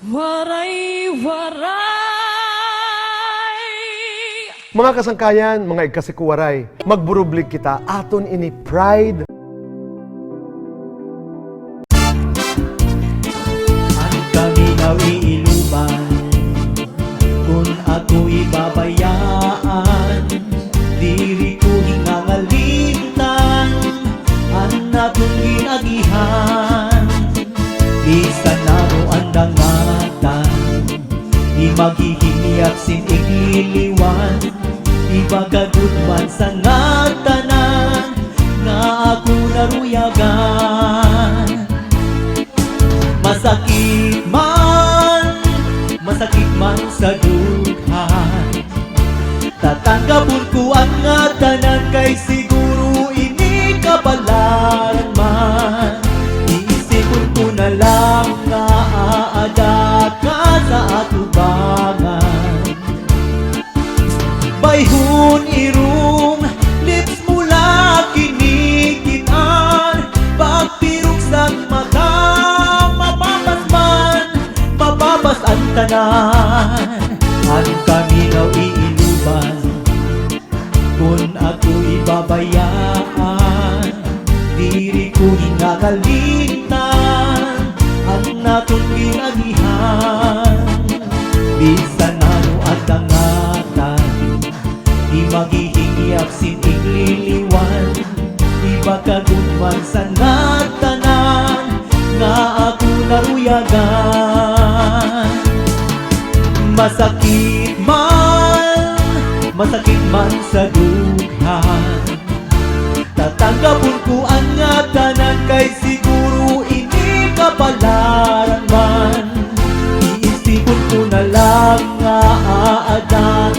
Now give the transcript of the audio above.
Waray-waray. Mga kasangkayan, mga ikasikuwaray, magburublig kita aton ini pride. Ang kami nawiiluban, kung ako ibabayaan, diri ko hingangalintan, ang natong ginagihan. Bisan na mo ang dangatan, di maghihingiyap sin igliliwan, ibagagudman sa ngatanan, nga ako naruyagan. Masakit man sa dughan, tatanggapon ko ang ngatanan, kay siguro ini kabalaran man. Iisipon ko na lang nga aada ka sa atubangan. Bayhon irong lips mula kinikitan, pagpirok sa mata mababas ang tanan. Ang kaminaw iiluban, kung ako ibabayaan, diri ko hinakalitan, ang natong ginagihan. Bisan ano at dangatan, di maghihingiyap sin igliliwan, di bakagudman sa ngatanan, nga ako naruyagan. Masakit man sa dughan, tatanggapon ko ang ngatanan, kay siguro ini kabalaran man. Iisipon ko na lang nga aada